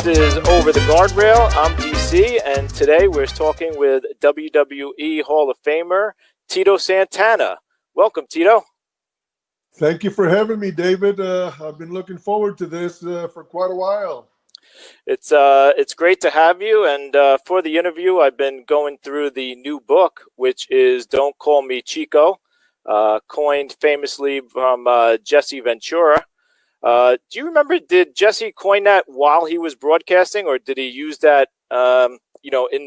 This is Over the Guardrail. I'm DC, and today we're talking with WWE Hall of Famer Tito Santana. Welcome, Tito. Thank you for having me, David. I've been looking forward to this for quite a while. It's great to have you, and for the interview, I've been going through the new book, which is "Don't Call Me Chico," coined famously from Jesse Ventura. Do you remember, did Jesse coin that while he was broadcasting, or did he use that, in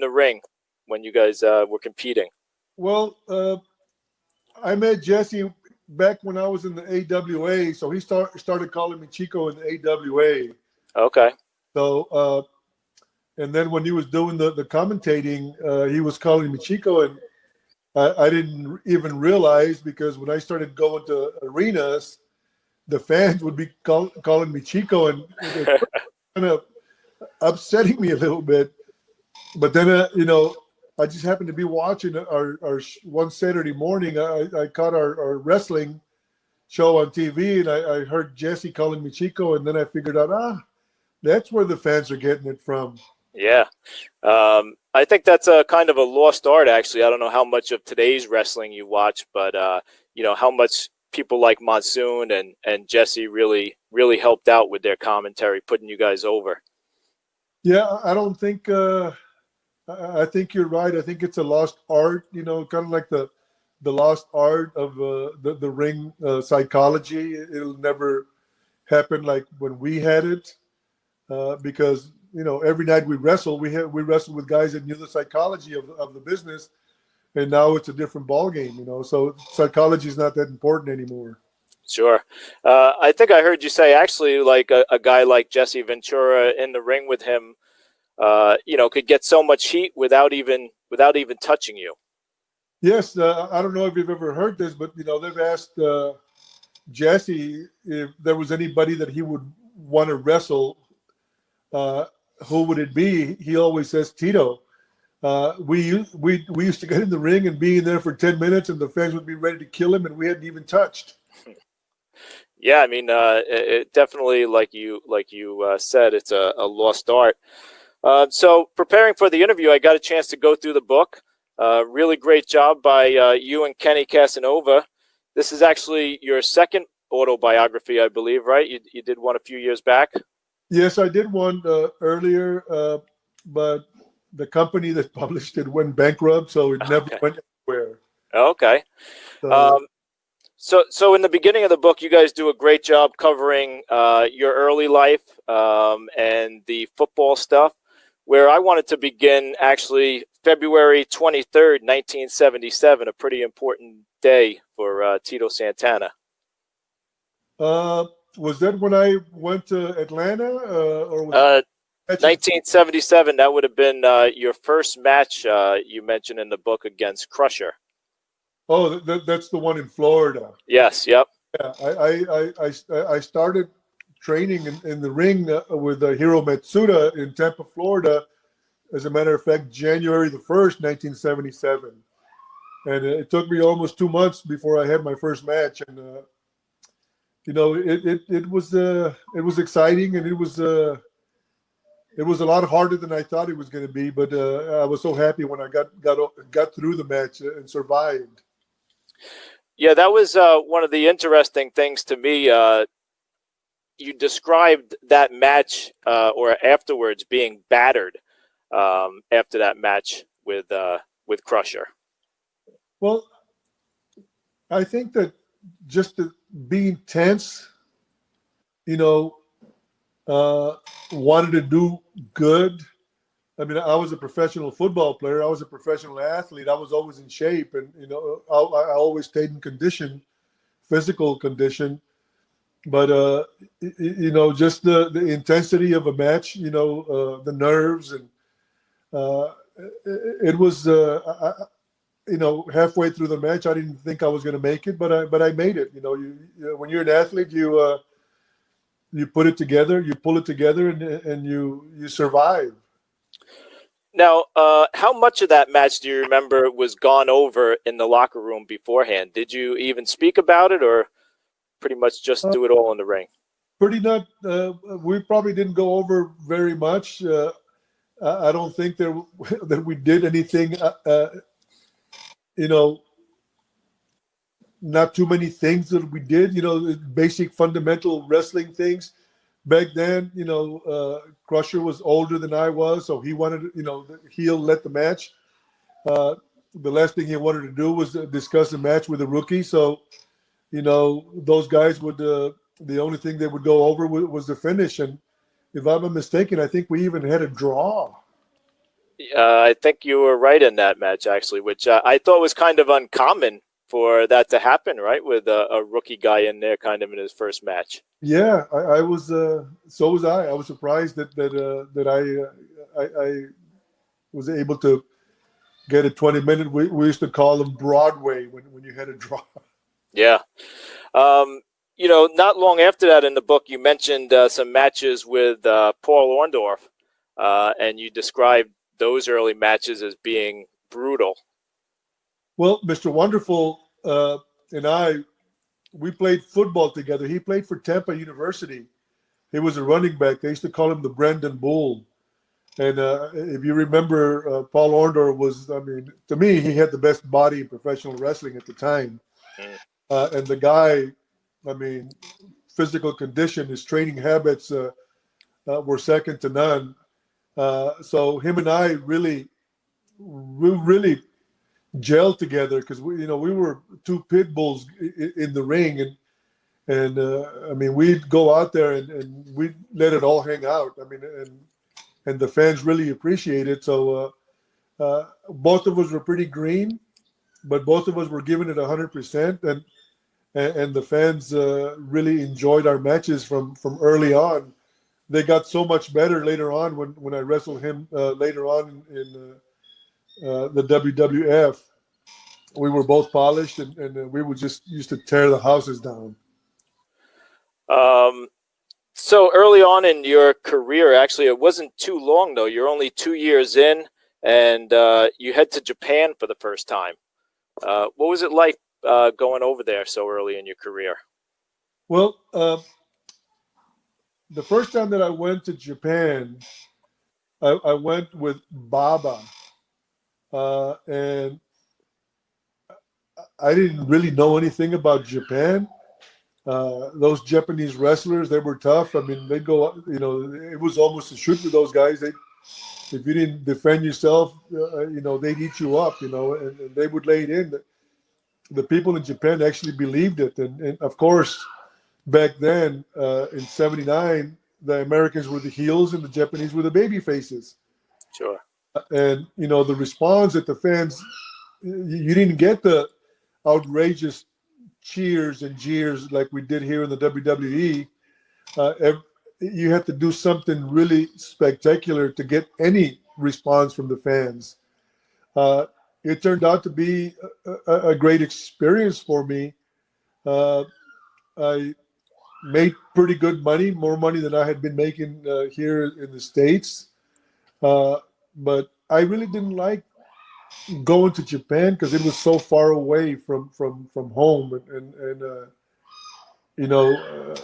the ring when you guys were competing? Well, I met Jesse back when I was in the AWA, so he started calling me Chico in the AWA. Okay. So, and then when he was doing the commentating, he was calling me Chico, and I didn't even realize, because when I started going to arenas, the fans would be calling me Chico, and it kind of upsetting me a little bit. But then, I just happened to be watching our one Saturday morning. I caught our wrestling show on TV, and I heard Jesse calling me Chico, and then I figured out, that's where the fans are getting it from. Yeah. I think that's a kind of a lost art, actually. I don't know how much of today's wrestling you watch, but, how much people like Monsoon and Jesse really helped out with their commentary, putting you guys over. Yeah, I don't think I think you're right. I think it's a lost art, kind of like the lost art of the ring psychology. It'll never happen like when we had it, because every night we wrestled with guys that knew the psychology of the business. And now it's a different ball game, so psychology is not that important anymore. Sure. I think I heard you say, actually, like a guy like Jesse Ventura in the ring with him, could get so much heat without even touching you. Yes. I don't know if you've ever heard this, but, they've asked Jesse if there was anybody that he would want to wrestle, who would it be? He always says Tito. We used to get in the ring and be in there for 10 minutes, and the fans would be ready to kill him, and we hadn't even touched. Yeah, I mean, it definitely, like you said, it's a lost art. So preparing for the interview, I got a chance to go through the book. Really great job by you and Kenny Casanova. This is actually your second autobiography, I believe, right? You did one a few years back. Yes, I did one earlier, but the company that published it went bankrupt, so it never went anywhere. Okay. So in the beginning of the book, you guys do a great job covering your early life and the football stuff, where I wanted to begin, actually, February 23rd, 1977, a pretty important day for Tito Santana. Was that when I went to Atlanta, or was 1977? That would have been your first match, you mentioned in the book, against Crusher. Oh, that's the one in Florida. Yes. Yep. Yeah, I started training in the ring with Hiro Matsuda in Tampa, Florida. As a matter of fact, January the 1st, 1977, and it took me almost 2 months before I had my first match. And it was exciting, and it was a lot harder than I thought it was going to be. But I was so happy when I got through the match and survived. Yeah, that was one of the interesting things to me. You described that match or afterwards being battered after that match with Crusher. Well, I think that just being tense, wanted to do good. I mean, I was a professional football player. I was a professional athlete. I was always in shape, and I always stayed in condition, physical condition. But just the intensity of a match, the nerves, and it was halfway through the match, I didn't think I was going to make it, but I made it. When you're an athlete, you put it together, you pull it together, and you survive. Now, how much of that match do you remember was gone over in the locker room beforehand? Did you even speak about it, or pretty much just do it all in the ring? Pretty not. We probably didn't go over very much. I don't think that we did anything. You know, not too many things that we did. You know, basic fundamental wrestling things. Back then, Crusher was older than I was, so he wanted, the heel let the match. The last thing he wanted to do was discuss a match with a rookie. So, those guys would. The only thing they would go over was the finish, and if I'm not mistaken, I think we even had a draw. I think you were right in that match, actually, which I thought was kind of uncommon for that to happen, right? With a rookie guy in there kind of in his first match. Yeah, I was. So was I. I was surprised that I was able to get a 20-minute. We used to call them Broadway when you had a draw. Yeah. Not long after that in the book, you mentioned some matches with Paul Orndorff, and you described those early matches as being brutal. Well, Mr. Wonderful and we played football together. He played for Tampa University. He was a running back. They used to call him the Brandon Bull. And if you remember, Paul Orndorff to me, he had the best body in professional wrestling at the time. And the guy, physical condition, his training habits were second to none. So him and I really gelled together because we were two pit bulls in the ring, and we'd go out there and we'd let it all hang out. And the fans really appreciate it. So both of us were pretty green, but both of us were giving it 100%, and the fans really enjoyed our matches from early on. They got so much better later on when I wrestled him later on in the WWF. We were both polished, and we would just used to tear the houses down. So early on in your career, actually, it wasn't too long, though. You're only 2 years in, and you head to Japan for the first time. What was it like going over there so early in your career? Well, the first time that I went to Japan, I went with Baba, and I didn't really know anything about Japan. Those Japanese wrestlers, they were tough. They'd go, it was almost a shoot with those guys. If you didn't defend yourself, they'd eat you up, and they would lay it in. The people in Japan actually believed it. And of course, back then in '79, the Americans were the heels and the Japanese were the baby faces. Sure. And, the response that the fans, you didn't get the outrageous cheers and jeers like we did here in the WWE. You had to do something really spectacular to get any response from the fans. It turned out to be a great experience for me. I made pretty good money, more money than I had been making here in the States. But I really didn't like going to Japan because it was so far away from home, and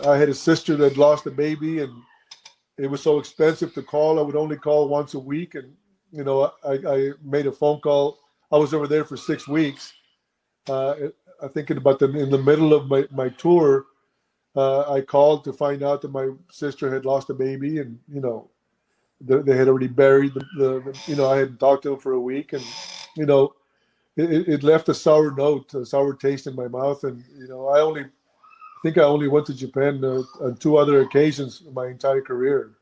I had a sister that lost a baby, and it was so expensive to call. I would only call once a week, and I made a phone call. I was over there for 6 weeks. I think in the middle of my tour, I called to find out that my sister had lost a baby, and they had already buried the I hadn't talked to them for a week, and it left a sour note, a sour taste in my mouth. And I think I only went to Japan on 2 other occasions in my entire career.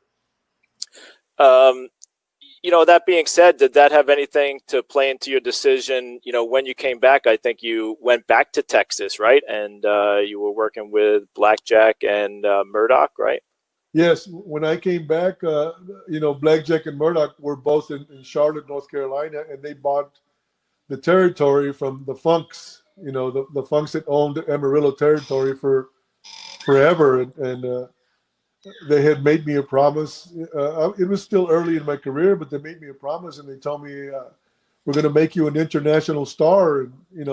That being said, did that have anything to play into your decision? When you came back, I think you went back to Texas, right? And you were working with Blackjack and Murdoch, right? Yes, when I came back, Blackjack and Murdoch were both in Charlotte, North Carolina, and they bought the territory from the Funks. The Funks that owned Amarillo territory for forever, and they had made me a promise. It was still early in my career, but they made me a promise, and they told me, "We're going to make you an international star." And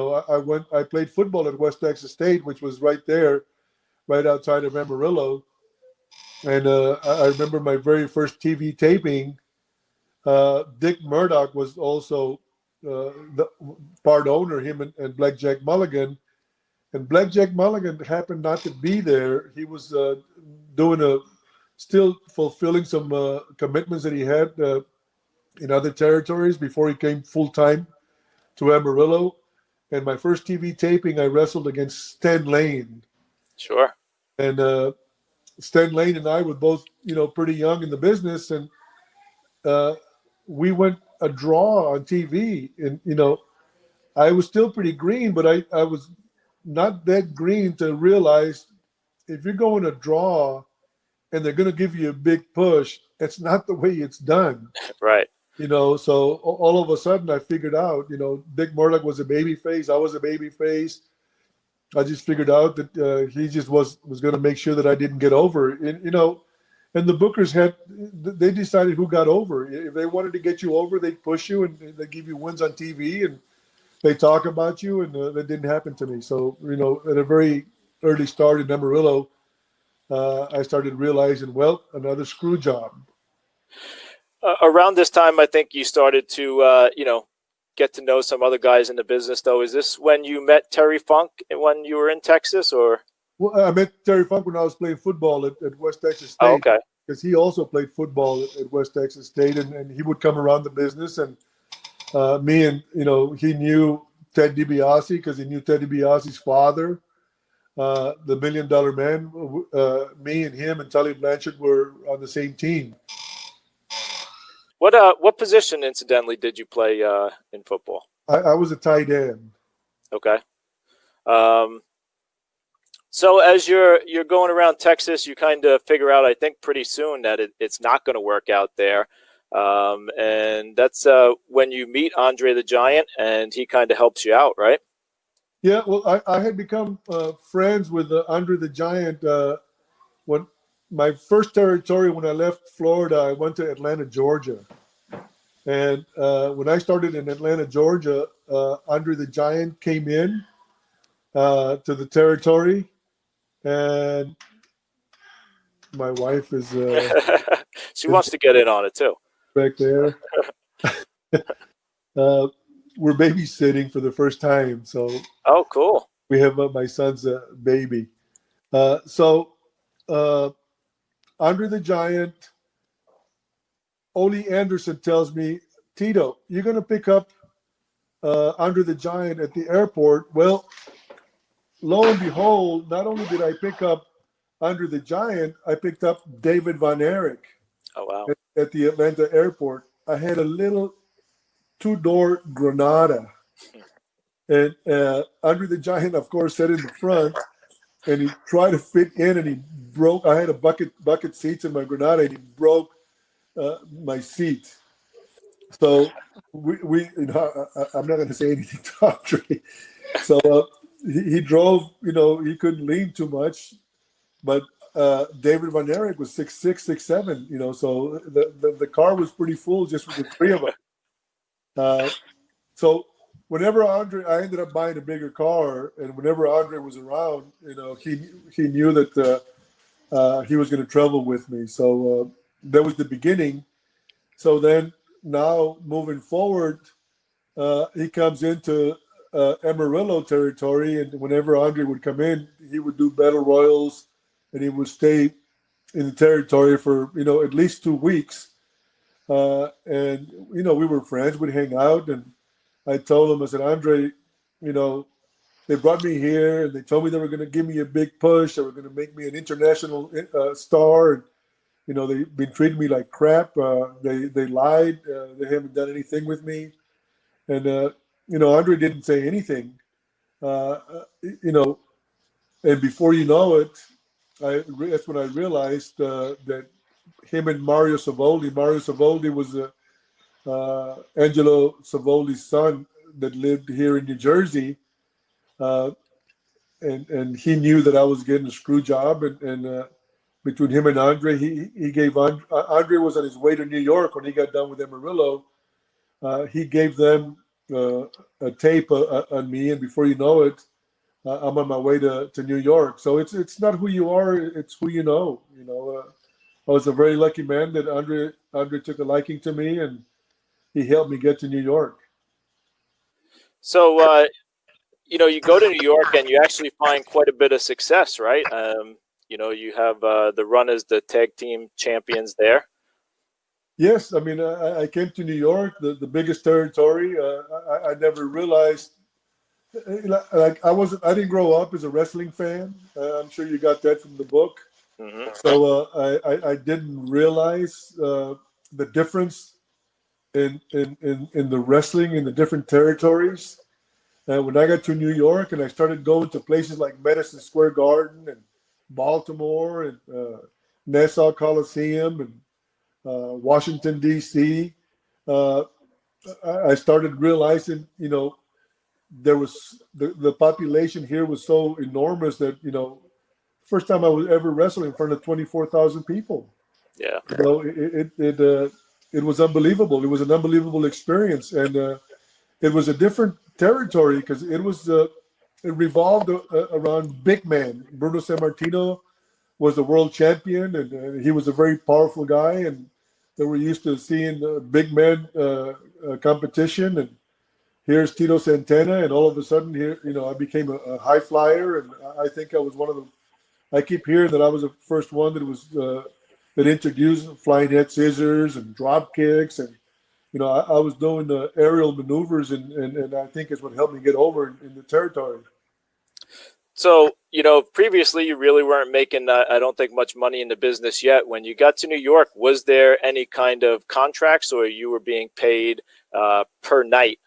I played football at West Texas State, which was right there, right outside of Amarillo. And I remember my very first TV taping. Dick Murdoch was also the part owner, him and Blackjack Mulligan. And Blackjack Mulligan happened not to be there. He was still fulfilling some commitments that he had in other territories before he came full time to Amarillo. And my first TV taping, I wrestled against Stan Lane. Sure. And Stan Lane and I were both, pretty young in the business, and we went a draw on TV. And I was still pretty green, but I was not that green to realize if you're going to draw and they're going to give you a big push, it's not the way it's done. Right. So all of a sudden I figured out, Dick Murdoch was a baby face. I was a baby face. I just figured out that he just was going to make sure that I didn't get over. And the bookers they decided who got over. If they wanted to get you over, they'd push you and they give you wins on TV and they talk about you. And that didn't happen to me. So, at a very early start in Amarillo, I started realizing, well, another screw job. Around this time, I think you started to, get to know some other guys in the business, though. Is this when you met Terry Funk when you were in Texas, or? Well, I met Terry Funk when I was playing football at West Texas State. Oh, okay. Because he also played football at West Texas State, and he would come around the business. And me and, he knew Ted DiBiase because he knew Ted DiBiase's father, the $1 Million Man. Me and him and Tully Blanchard were on the same team. What position, incidentally, did you play in football? I was a tight end. Okay. So as you're going around Texas, you kind of figure out, I think, pretty soon that it's not going to work out there. And that's when you meet Andre the Giant, and he kind of helps you out, right? Yeah, well, I had become friends with Andre the Giant when my first territory when I left Florida. I went to Atlanta, Georgia. And when I started in Atlanta, Georgia, Andre the Giant came in to the territory. And my wife is she wants to get in on it too. Back there. We're babysitting for the first time, so oh, cool. We have my son's baby. So Andre the Giant, Ole Anderson tells me, Tito, you're going to pick up Andre the Giant at the airport. Well, lo and behold, not only did I pick up Andre the Giant, I picked up David Von Erich. Oh, wow. At the Atlanta airport. I had a little two-door Granada. And Andre the Giant, of course, sat in the front, and he tried to fit in, and he broke. I had a bucket seats in my Granada, and he broke my seat. So we I'm not going to say anything to Andre. So he drove, he couldn't lean too much, but David Von Erich was 6'6", 6'7", so the car was pretty full just with the three of us. So whenever I ended up buying a bigger car, and whenever Andre was around, he knew that he was going to travel with me. So that was the beginning. So then now moving forward, he comes into Amarillo territory, and whenever Andre would come in, he would do battle royals, and he would stay in the territory for at least 2 weeks. And we were friends. We'd hang out, and I told him, I said, Andre, they brought me here, and they told me they were going to give me a big push. They were going to make me an international star. And, they've been treating me like crap. They lied. They haven't done anything with me. And Andre didn't say anything. And before you know it, that's when I realized that him and Mario Savoldi was Angelo Savoldi's son that lived here in New Jersey. And he knew that I was getting a screw job. And between him and Andre, he gave Andre was on his way to New York when he got done with Amarillo. He gave them a tape on me. And before you know it, I'm on my way to New York. So it's not who you are, it's who you know. I was a very lucky man that Andre took a liking to me, and he helped me get to New York. So, you go to New York and you actually find quite a bit of success, right? You have the run as the tag team champions there. Yes, I mean I came to New York, the biggest territory. I never realized, like I didn't grow up as a wrestling fan. I'm sure you got that from the book. Hmm. So I didn't realize the difference in the wrestling in the different territories. And when I got to New York and I started going to places like Madison Square Garden and Baltimore and Nassau Coliseum and Washington D.C., uh, I started realizing, there was the population here was so enormous that first time I was ever wrestling in front of 24,000 people. Yeah. It was unbelievable. It was an unbelievable experience, and it was a different territory because it revolved around big men. Bruno Sammartino was the world champion, and he was a very powerful guy, and they were used to seeing big men competition. And here's Tito Santana, and all of a sudden here, I became a high flyer, and I think I was one of the. I keep hearing that I was the first one that introduced flying head scissors and drop kicks, and I was doing the aerial maneuvers, and I think is what helped me get over in the territory. So, previously you really weren't making, I don't think, much money in the business yet. When you got to New York, was there any kind of contracts, or you were being paid per night,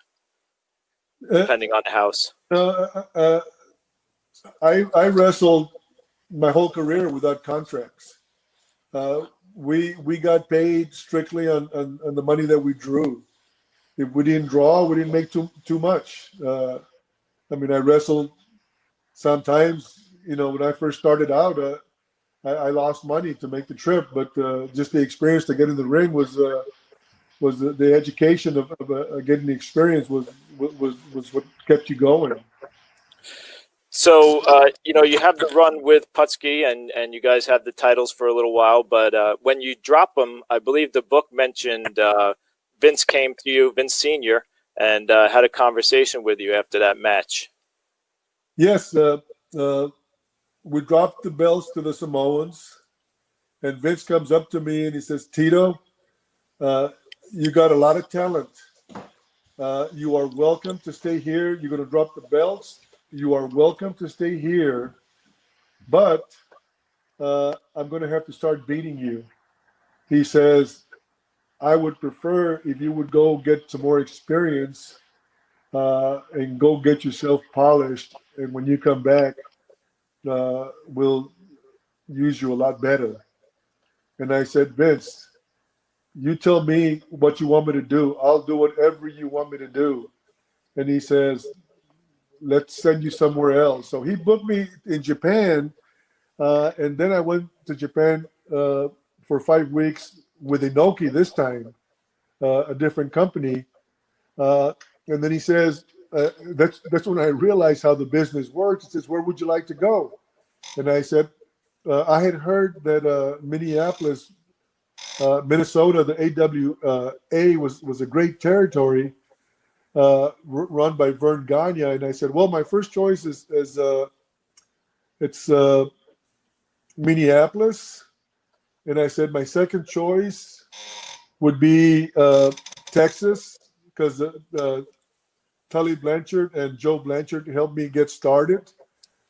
Uh, depending on the house? uh, uh, I wrestled my whole career without contracts. Uh, we got paid strictly on the money that we drew. If we didn't draw, we didn't make too much. I mean, I wrestled sometimes. When I first started out, I lost money to make the trip, but just the experience to get in the ring was the education of getting the experience was what kept you going. So, you have the run with Putski, and you guys have the titles for a little while. But when you drop them, I believe the book mentioned Vince came to you, Vince Senior, and had a conversation with you after that match. Yes, uh, we dropped the belts to the Samoans, and Vince comes up to me and he says, "Tito, uh, you got a lot of talent. You are welcome to stay here. You're going to drop the belts. You are welcome to stay here, but I'm going to have to start beating you." He says, "I would prefer if you would go get some more experience and go get yourself polished. And when you come back, we'll use you a lot better." And I said, "Vince, you tell me what you want me to do. I'll do whatever you want me to do." And he says, "Let's send you somewhere else." So he booked me in Japan. And then I went to Japan for 5 weeks with Inoki this time, a different company. And then he says, that's when I realized how the business works. He says, "Where would you like to go?" And I said, I had heard that Minneapolis, Minnesota, the AWA was a great territory run by Vern Gagne. And I said, "Well, my first choice is it's Minneapolis." And I said, "My second choice would be Texas, because Tully Blanchard and Joe Blanchard helped me get started."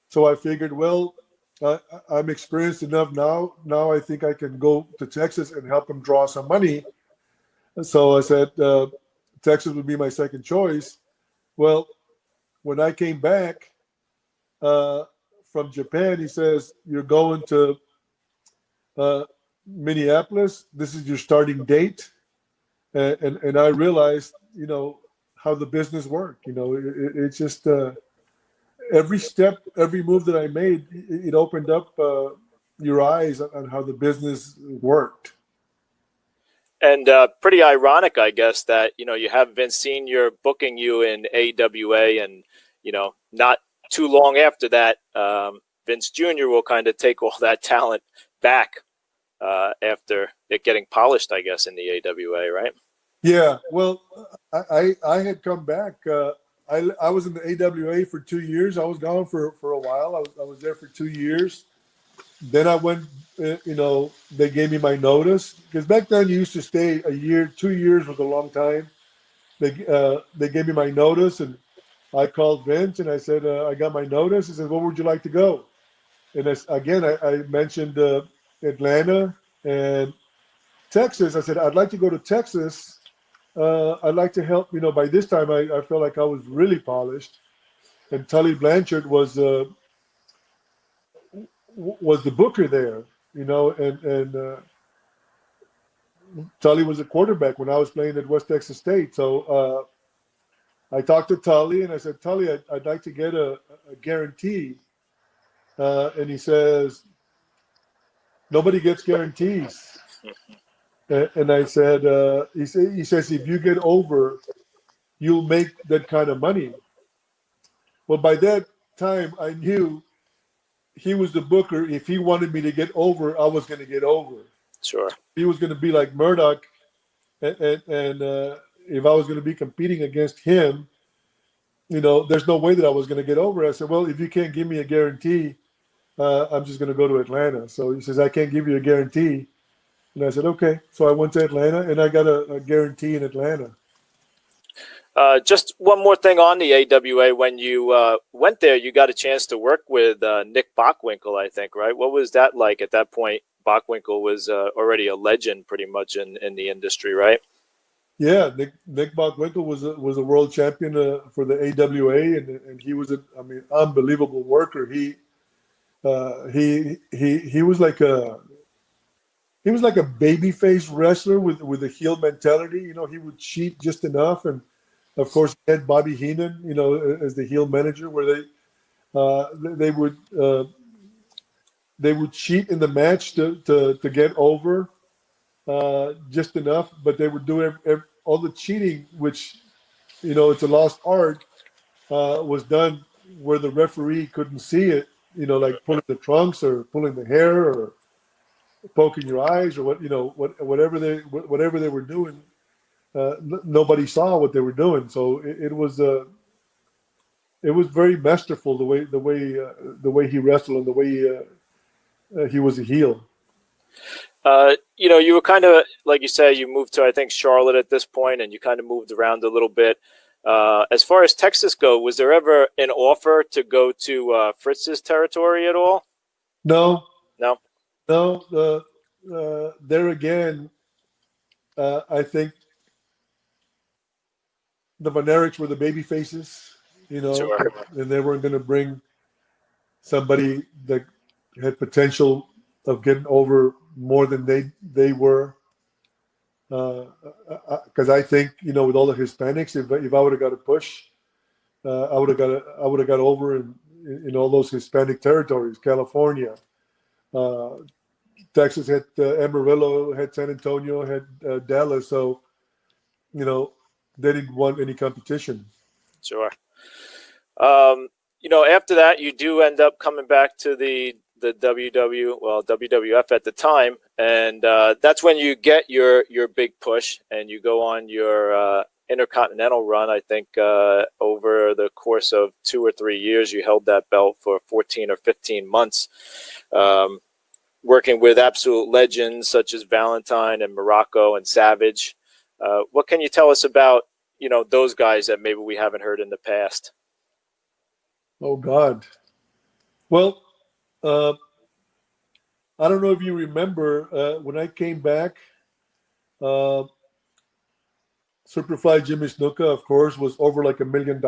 So I figured, well, I'm experienced enough now. Now I think I can go to Texas and help them draw some money. So I said, Texas would be my second choice. Well, when I came back uh, from Japan, he says, "You're going to uh, Minneapolis. This is your starting date." And I realized, how the business worked. It's just every step, every move that I made, it opened up your eyes on how the business worked. And pretty ironic, I guess, that you have Vince Senior booking you in AWA, and not too long after that, Vince Jr. will kind of take all that talent back after it getting polished, I guess, in the AWA, right? Yeah, well, I had come back. I was in the AWA for 2 years. I was gone for a while. I was there for 2 years. Then I went, they gave me my notice. Because back then you used to stay a year, 2 years was a long time. They gave me my notice, and I called Vince and I said, I got my notice. He said, where would you like to go? And I mentioned Atlanta and Texas. I said, I'd like to go to Texas. I'd like to help. By this time, I felt like I was really polished. And Tully Blanchard was the booker there, and Tully was a quarterback when I was playing at West Texas State. So I talked to Tully, and I said, Tully, I'd like to get a guarantee. And he says, nobody gets guarantees. And I said, he says, if you get over, you'll make that kind of money. Well, by that time, I knew he was the booker. If he wanted me to get over, I was going to get over. Sure. He was going to be like Murdoch, and if I was going to be competing against him, there's no way that I was going to get over. I said, well, if you can't give me a guarantee, I'm just going to go to Atlanta. So he says, I can't give you a guarantee. And I said, okay. So I went to Atlanta, and I got a guarantee in Atlanta. Just one more thing on the AWA. When you went there, you got a chance to work with Nick Bockwinkel, I think, right? What was that like at that point? Bockwinkel was already a legend pretty much in the industry, right? Yeah, Nick Bockwinkel was a world champion for the AWA, and he was an unbelievable worker. He was like a babyface wrestler with a heel mentality. He would cheat just enough, and of course he had Bobby Heenan, as the heel manager, where they would cheat in the match to get over just enough, but they would do all the cheating, which it's a lost art, was done where the referee couldn't see it. Like pulling the trunks or pulling the hair or poking your eyes or whatever they were doing. Nobody saw what they were doing, so it was very masterful the way he wrestled and the way he was a heel. You were kind of, like you said, you moved to, I think, Charlotte at this point, and you kind of moved around a little bit. As far as Texas go, was there ever an offer to go to Fritz's territory at all? No. There again, I think the Von Erichs were the baby faces, Sure. and they weren't going to bring somebody that had potential of getting over more than they were. Because I think, with all the Hispanics, if I would have got a push, I would have got over in all those Hispanic territories. California, Texas had Amarillo, had San Antonio, had Dallas. So, they didn't want any competition. Sure. After that, you do end up coming back to the WWF at the time, and that's when you get your big push, and you go on your Intercontinental run. I think over the course of 2 or 3 years, you held that belt for 14 or 15 months, working with absolute legends such as Valentine and Morocco and Savage. What can you tell us about those guys that maybe we haven't heard in the past? Oh God. Well, I don't know if you remember when I came back. Superfly Jimmy Snuka, of course, was over like $1 million,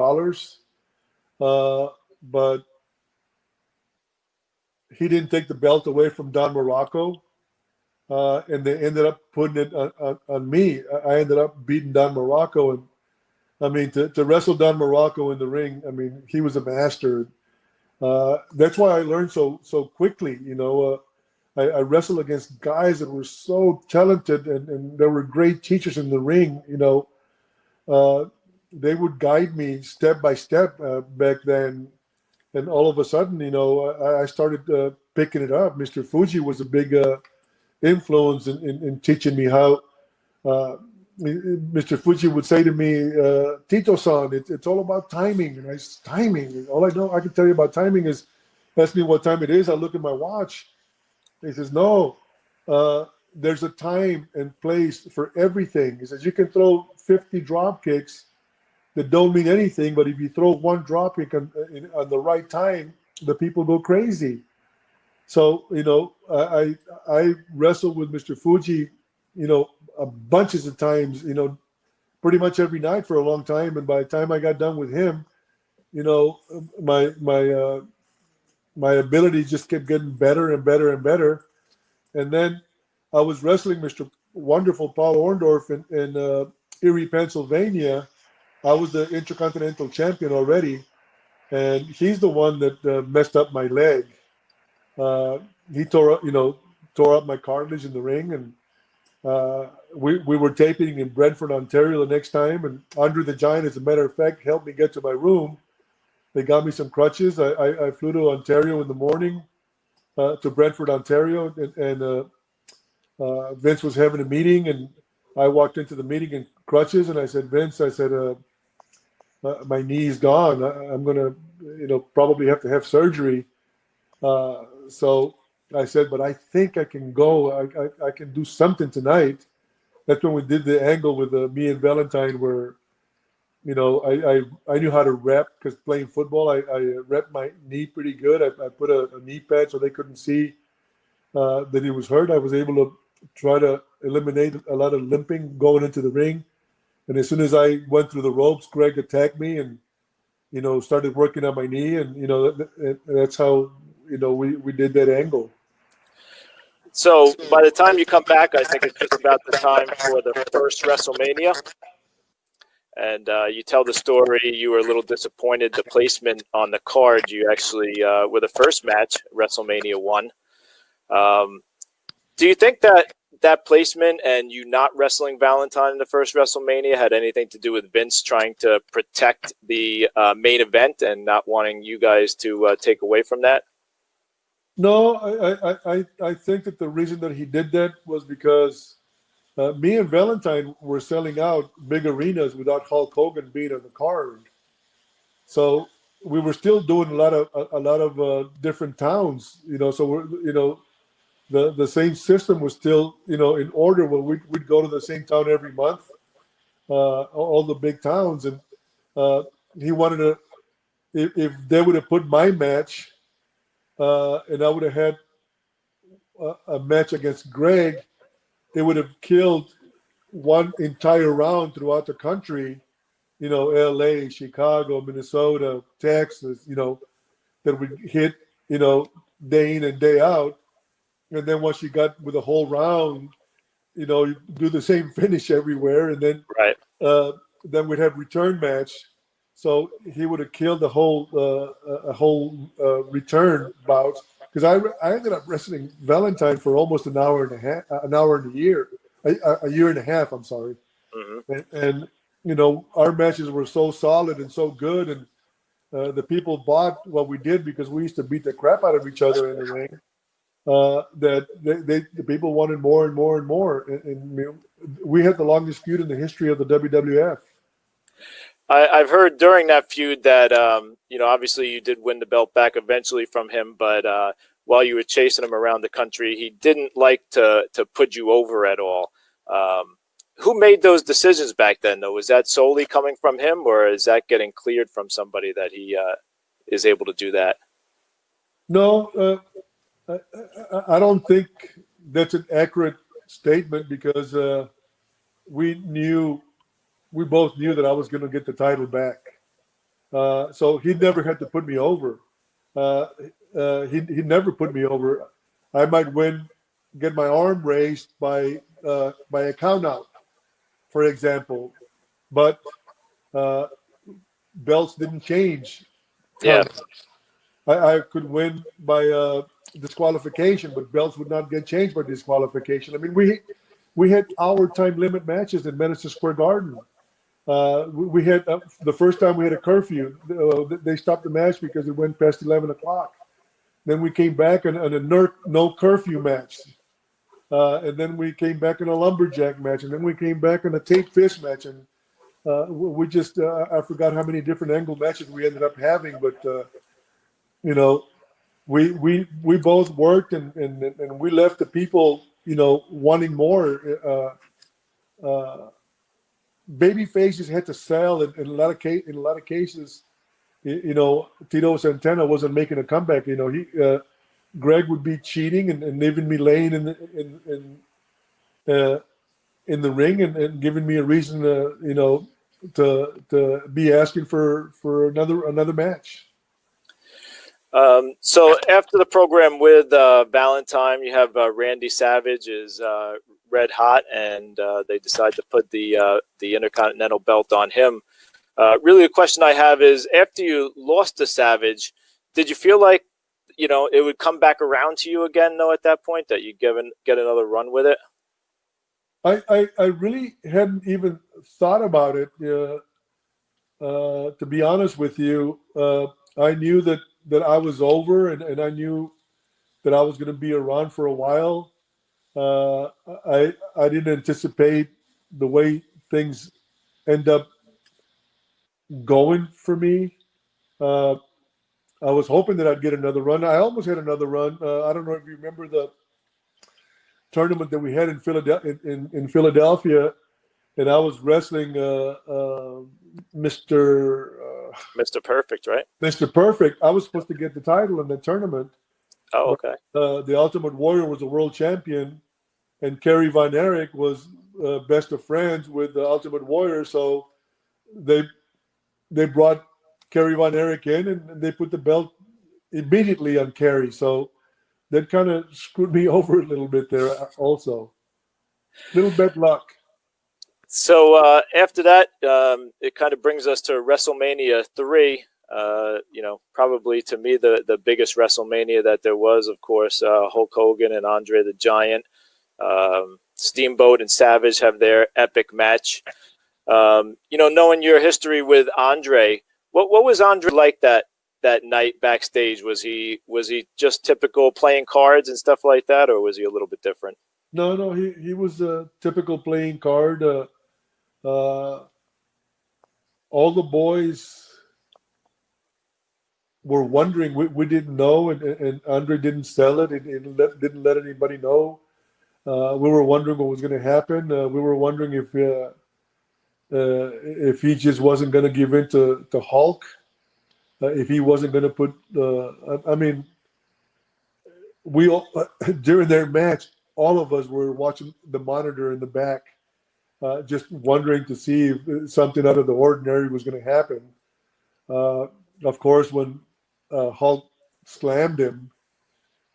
but he didn't take the belt away from Don Morocco, and they ended up putting it on me. I ended up beating Don Morocco, and I mean to wrestle Don Morocco in the ring. I mean, he was a master. That's why I learned so quickly. I wrestled against guys that were so talented, and there were great teachers in the ring. They would guide me step by step back then, and all of a sudden, I started picking it up. Mr. Fuji was a big influence in teaching me how. Mr. Fuji would say to me, Tito-san, it's all about timing. And I said, timing? And all I can tell you about timing is, ask me what time it is. I look at my watch. He says, no, there's a time and place for everything. He says, you can throw 50 drop kicks that don't mean anything, but if you throw one drop kick on the right time, the people go crazy. So, I wrestled with Mr. Fuji, a bunches of times, pretty much every night for a long time. And by the time I got done with him, my ability just kept getting better and better and better. And then I was wrestling Mr. Wonderful Paul Orndorff in Erie, Pennsylvania. I was the Intercontinental Champion already, and he's the one that messed up my leg. He tore up my cartilage in the ring, and we were taping in Brentford, Ontario the next time, and Andre the Giant, as a matter of fact, helped me get to my room. They got me some crutches. I flew to Ontario in the morning, to Brentford, Ontario, and Vince was having a meeting, and I walked into the meeting in crutches, and I said, Vince, my knee's gone. I'm going to, probably have to have surgery. So I said, but I think I can go. I can do something tonight. That's when we did the angle with me and Valentine where, I knew how to rep because playing football, I repped my knee pretty good. I put a knee pad so they couldn't see that he was hurt. I was able to try to eliminate a lot of limping going into the ring. And as soon as I went through the ropes, Greg attacked me and, started working on my knee. And, that's how, we did that angle. So by the time you come back, I think it's just about the time for the first WrestleMania. And you tell the story, you were a little disappointed, the placement on the card. You actually, were the first match, WrestleMania 1. Do you think that placement and you not wrestling Valentine in the first WrestleMania had anything to do with Vince trying to protect the main event and not wanting you guys to take away from that? No, I think that the reason that he did that was because me and Valentine were selling out big arenas without Hulk Hogan being on the card. So we were still doing a lot of different towns, so we're, the same system was still, in order where we'd go to the same town every month, all the big towns. And he wanted to, if they would have put my match, and I would have had a match against Greg, they would have killed one entire round throughout the country, LA, Chicago, Minnesota, Texas, that would hit, day in and day out. And then once you got with a whole round, you do the same finish everywhere. And then, right. Then we'd have return match. So he would have killed the whole return bout. Because I ended up wrestling Valentine for almost an hour and a year and a half. I'm sorry. Mm-hmm. And our matches were so solid and so good, and the people bought what we did because we used to beat the crap out of each other in the ring. That the people wanted more and more and more, and we had the longest feud in the history of the WWF. I've heard during that feud that, obviously you did win the belt back eventually from him, but while you were chasing him around the country, he didn't like to put you over at all. Who made those decisions back then, though? Was that solely coming from him, or is that getting cleared from somebody that he is able to do that? No, I don't think that's an accurate statement because we both knew that I was going to get the title back. So he never had to put me over. He never put me over. I might get my arm raised by a count out, for example, but belts didn't change. Yeah. I could win by disqualification, but belts would not get changed by disqualification. I mean, we had hour time limit matches in Madison Square Garden. We had the first time we had a curfew. They stopped the match because it went past 11 o'clock. Then we came back on a no curfew match. And then we came back in a lumberjack match. And then we came back on a tape fish match. And we just, I forgot how many different angle matches we ended up having. But, you know, we both worked and we left the people, you know, wanting more. Baby faces had to sell in a lot of cases. You know, Tito Santana wasn't making a comeback. You know, Greg would be cheating and leaving me laying in the ring and giving me a reason to, you know, to be asking for another match. So after the program with Valentine, you have Randy Savage is red hot, and they decide to put the Intercontinental belt on him. Really, the question I have is, after you lost to Savage, did you feel like, you know, it would come back around to you again, though, at that point, that you'd get another run with it? I really hadn't even thought about it. To be honest with you, I knew that I was over, and I knew that I was going to be around for a while. I didn't anticipate the way things end up going for me. I was hoping that I'd get another run. I almost had another run. I don't know if you remember the tournament that we had in Philadelphia, and I was wrestling Mr. Perfect, right? Mr. Perfect. I was supposed to get the title in the tournament. Oh, okay. The Ultimate Warrior was a world champion, and Kerry Von Erich was best of friends with the Ultimate Warrior. So they brought Kerry Von Erich in, and they put the belt immediately on Kerry. So that kind of screwed me over a little bit there also. Little bit luck. So after that, it kind of brings us to WrestleMania 3. You know, probably to me the biggest WrestleMania that there was, of course. Hulk Hogan and Andre the Giant. Steamboat and Savage have their epic match. You know, knowing your history with Andre, what was Andre like that night backstage? Was he just typical playing cards and stuff like that, or was he a little bit different? No, he was a typical playing card. All the boys were wondering. We didn't know, and Andre didn't sell it. It didn't let anybody know. We were wondering what was going to happen. We were wondering if he just wasn't going to give in to Hulk, if he wasn't going to put. I mean, we all, during their match, all of us were watching the monitor in the back, just wondering to see if something out of the ordinary was going to happen. Of course, when Hulk slammed him,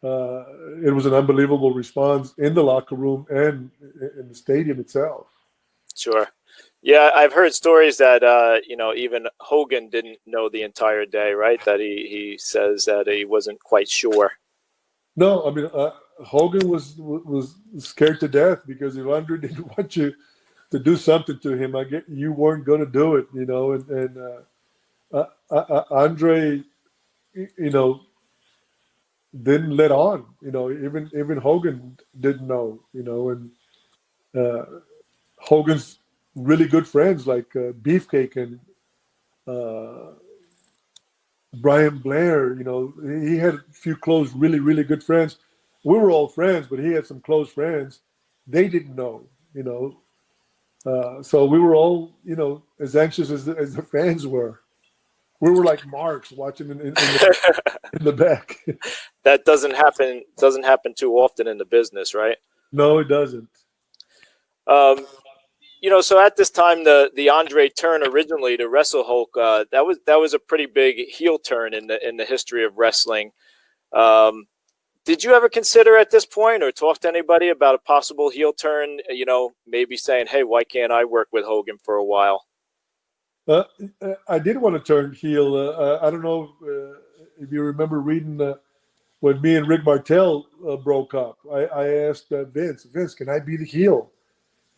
it was an unbelievable response in the locker room and in the stadium itself. Sure. Yeah, I've heard stories that you know, even Hogan didn't know the entire day, right? That he says that he wasn't quite sure. No, I mean Hogan was scared to death because if Andre didn't want you to do something to him, you weren't going to do it, you know. And Andre, you know, didn't let on, you know. Even Hogan didn't know, you know. And Hogan's really good friends like Beefcake and Brian Blair, you know, he had a few close, really, really good friends. We were all friends, but he had some close friends. They didn't know, you know. So we were all, you know, as anxious as the fans were. We were like marks watching in the back. That doesn't happen too often in the business, right? No, it doesn't. You know, so at this time, the Andre turn originally to wrestle Hulk, that was a pretty big heel turn in the history of wrestling. Did you ever consider at this point or talk to anybody about a possible heel turn? You know, maybe saying, "Hey, why can't I work with Hogan for a while?" I did want to turn heel. I don't know if you remember reading when me and Rick Martel broke up. I asked Vince, can I be the heel?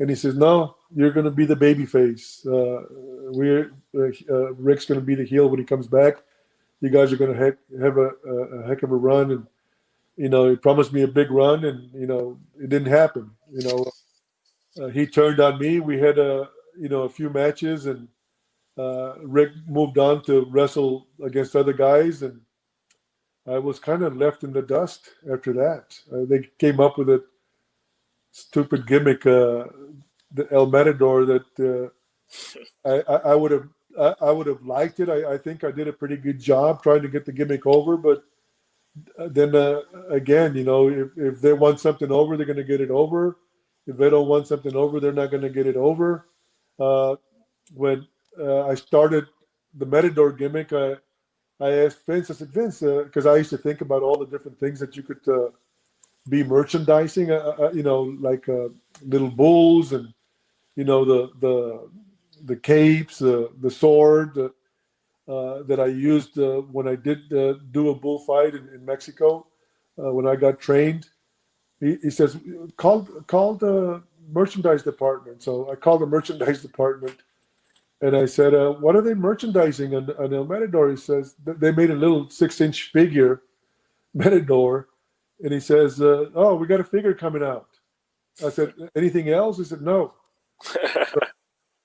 And he says, "No, you're going to be the baby face. Rick's going to be the heel when he comes back. You guys are going to have a heck of a run." And he promised me a big run, and it didn't happen. He turned on me. We had a few matches, and Rick moved on to wrestle against other guys, and I was kind of left in the dust after that. They came up with a stupid gimmick, the El Matador, that I would have liked it. I think I did a pretty good job trying to get the gimmick over, but then again, if they want something over, they're going to get it over. If they don't want something over, they're not going to get it over. When I started the Matador gimmick, I asked Vince. I said, "Vince," because I used to think about all the different things that you could be merchandising, like little bulls and the capes, the sword that I used when I did do a bullfight in Mexico when I got trained. He says, call the merchandise department. So I called the merchandise department, and I said, "What are they merchandising on El Matador?" He says, "They made a little 6-inch figure Matador," and he says, "Oh, we got a figure coming out." I said, "Anything else?" He said, "No."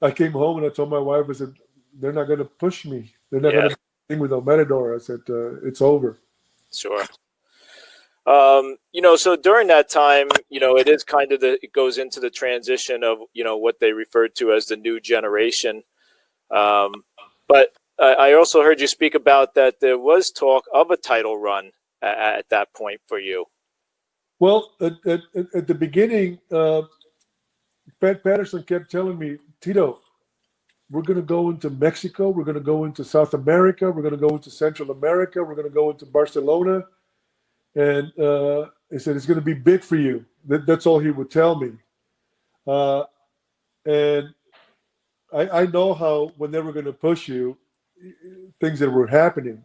I came home and I told my wife, I said, "They're not going to push me. They're not going to do anything with El Matador." I said, "It's over." Sure. So during that time, it is kind of it goes into the transition of, what they referred to as the new generation. But I also heard you speak about that there was talk of a title run at that point for you. Well, at the beginning, Pat Patterson kept telling me, "Tito, we're going to go into Mexico. We're going to go into South America. We're going to go into Central America. We're going to go into Barcelona." And he said, "It's going to be big for you." That's all he would tell me. And I know how when they were going to push you, things that were happening.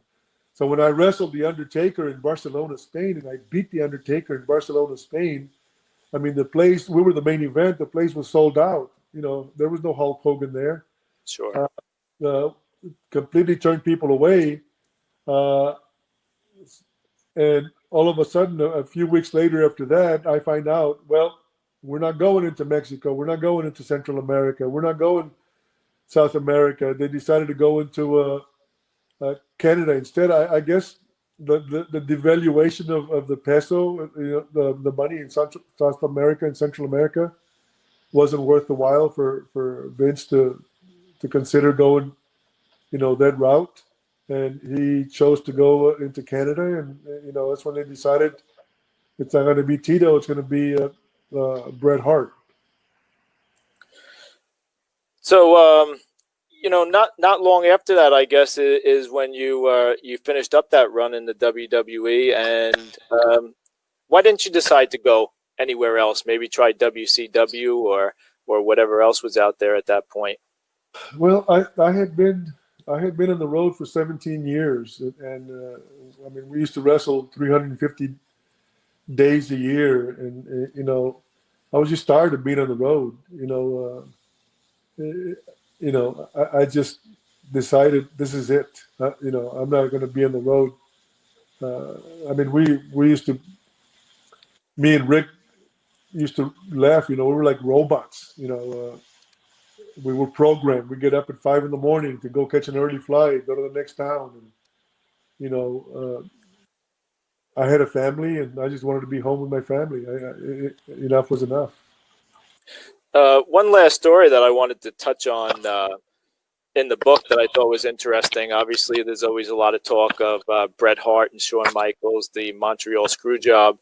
So when I wrestled The Undertaker in Barcelona, Spain, and I beat The Undertaker in Barcelona, Spain, I mean, the place, we were the main event. The place was sold out. There was no Hulk Hogan there. Sure. Completely turned people away. And all of a sudden, a few weeks later after that, I find out, well, we're not going into Mexico. We're not going into Central America. We're not going South America. They decided to go into Canada instead. I guess the devaluation of the peso, the money in South America and Central America wasn't worth the while for Vince to consider going, that route. And he chose to go into Canada, and that's when they decided it's not going to be Tito; it's going to be Bret Hart. So, not long after that, I guess, is when you finished up that run in the WWE. And why didn't you decide to go anywhere else? Maybe try WCW or whatever else was out there at that point. Well, I had been on the road for 17 years, and I mean, we used to wrestle 350 days a year, and I was just tired of being on the road. I just decided this is it. I'm not going to be on the road. I mean, we used to, me and Rick used to laugh. We were like robots. We were programmed. We get up at 5 a.m. to go catch an early flight, go to the next town, and I had a family, and I just wanted to be home with my family. Enough was enough. One last story that I wanted to touch on in the book that I thought was interesting. Obviously, there's always a lot of talk of Bret Hart and Shawn Michaels, the Montreal Screwjob.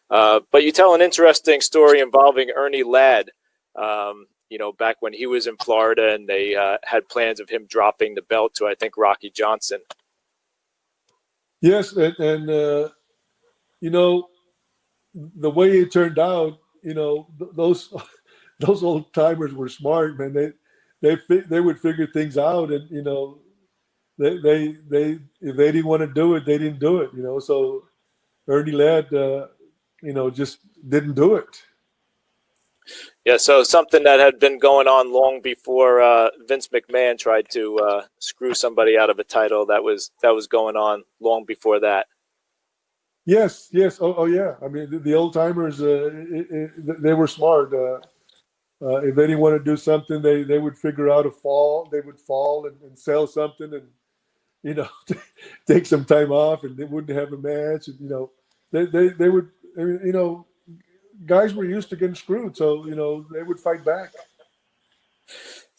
But you tell an interesting story involving Ernie Ladd. Back when he was in Florida, and they had plans of him dropping the belt to, I think, Rocky Johnson. Yes, and the way it turned out, those old timers were smart, man. They would figure things out, and they if they didn't want to do it, they didn't do it. So Ernie Ladd, just didn't do it. Yeah, so something that had been going on long before Vince McMahon tried to screw somebody out of a title. That was going on long before that. Yes, yes. Oh, yeah. I mean, the old timers, they were smart. If they didn't want to do something, they would figure out a fall. They would fall and sell something, and you know, take some time off, and they wouldn't have a match. And you know, they would. You know, guys were used to getting screwed, so you know they would fight back.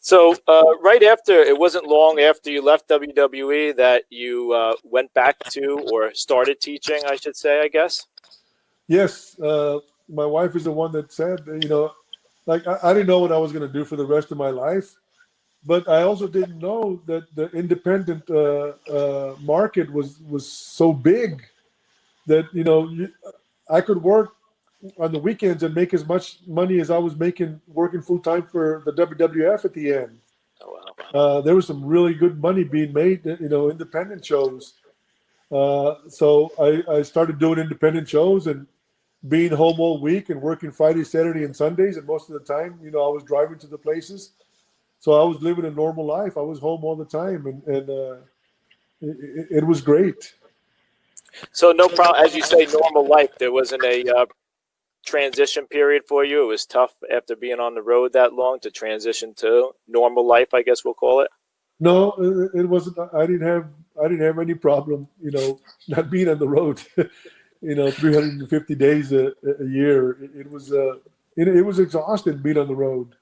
So right after, it wasn't long after you left WWE that you went back to or started teaching, I should say, I guess. Yes, my wife is the one that said, you know, like I didn't know what I was going to do for the rest of my life, but I also didn't know that the independent market was so big that you know I could work on the weekends and make as much money as I was making working full time for the WWF at the end. Oh, wow. There was some really good money being made, you know, independent shows. So I started doing independent shows and being home all week and working Friday, Saturday, and Sundays. And most of the time, you know, I was driving to the places. So I was living a normal life. I was home all the time, and it was great. So no problem, as you say, normal life. There wasn't a transition period for you. It was tough after being on the road that long to transition to normal life, I guess we'll call it. No, it wasn't. I didn't have any problem, you know, not being on the road. You know, 350 days a year. It was exhausting being on the road.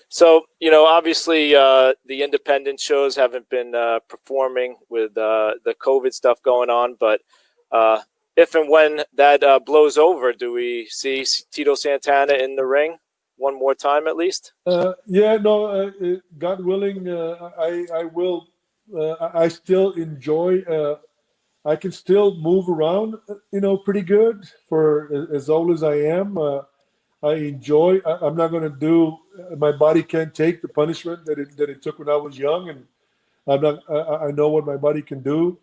So, you know, obviously the independent shows haven't been performing with the COVID stuff going on, but if and when that blows over, do we see Tito Santana in the ring one more time at least? Yeah, no, God willing, I will. I still enjoy. I can still move around, you know, pretty good for as old as I am. I enjoy. I'm not going to do. My body can't take the punishment that it took when I was young, and I'm not. I know what my body can do,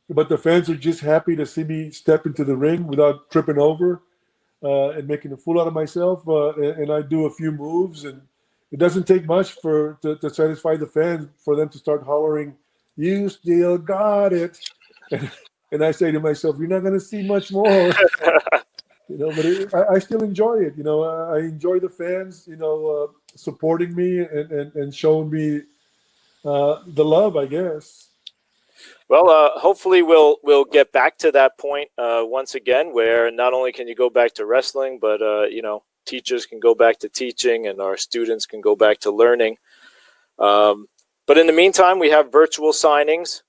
but the fans are just happy to see me step into the ring without tripping over and making a fool out of myself. And I do a few moves, and it doesn't take much to satisfy the fans for them to start hollering, "You still got it," and I say to myself, "You're not going to see much more." You know, but I still enjoy it. You know, I enjoy the fans, you know, supporting me and showing me the love, I guess. Well, hopefully we'll get back to that point once again, where not only can you go back to wrestling, but you know, teachers can go back to teaching, and our students can go back to learning. But in the meantime, we have virtual signings.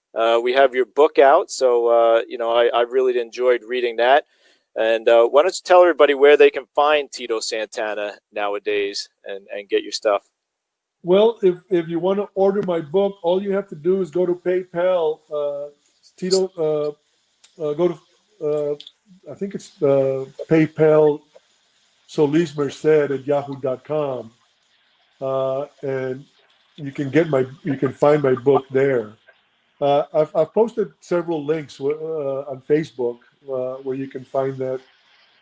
We have your book out, so you know, I really enjoyed reading that. And why don't you tell everybody where they can find Tito Santana nowadays and get your stuff? Well, if you want to order my book, all you have to do is go to PayPal. Tito, go to I think it's PayPal Solis Merced at yahoo.com. And you can find my book there. I've posted several links on Facebook where you can find that.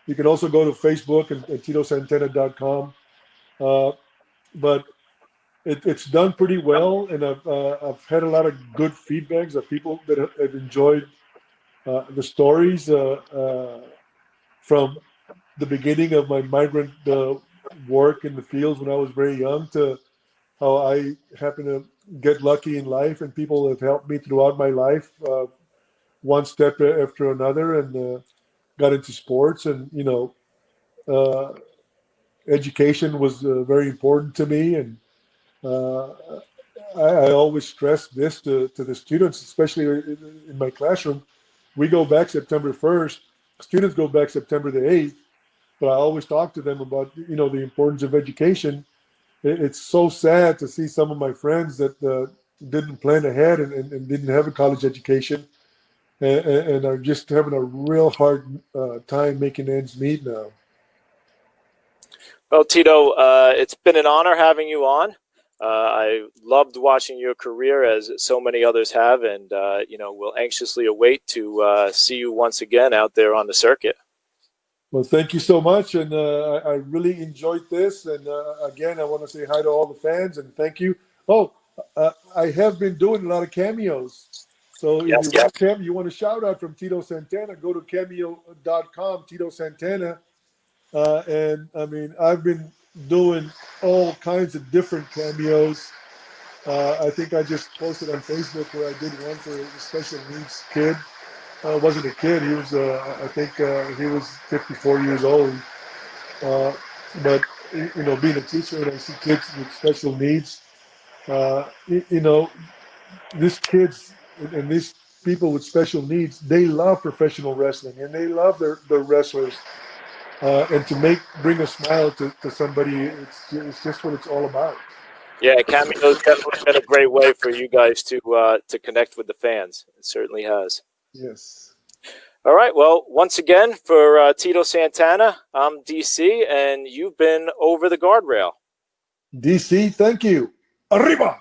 You can also go to Facebook and TitoSantana.com. But it's done pretty well, and I've had a lot of good feedbacks of people that have enjoyed the stories from the beginning of my migrant work in the fields when I was very young to how I happen to get lucky in life, and people have helped me throughout my life, one step after another, and got into sports. And you know, uh, education was very important to me, and uh, I always stress this to the students, especially in my classroom. We go back September 1st. Students go back September the 8th, but I always talk to them about, you know, the importance of education. It's so sad to see some of my friends that didn't plan ahead and didn't have a college education and are just having a real hard time making ends meet now. Well, Tito, it's been an honor having you on. I loved watching your career, as so many others have, and you know, we'll anxiously await to see you once again out there on the circuit. Well, thank you so much, and I really enjoyed this. And again, I want to say hi to all the fans and thank you. Oh, I have been doing a lot of cameos. So if you want a shout out from Tito Santana, go to cameo.com, Tito Santana. And I mean, I've been doing all kinds of different cameos. I think I just posted on Facebook where I did one for a special needs kid. Wasn't a kid. He was, I think, he was 54 years old. But you know, being a teacher and I see kids with special needs, you know, these kids and these people with special needs, they love professional wrestling and they love their wrestlers. And to bring a smile to somebody, it's just what it's all about. Yeah, Cameo's definitely been a great way for you guys to connect with the fans. It certainly has. Yes. All right. Well, once again, for Tito Santana, I'm DC, and you've been Over the Guardrail. DC, thank you. Arriba!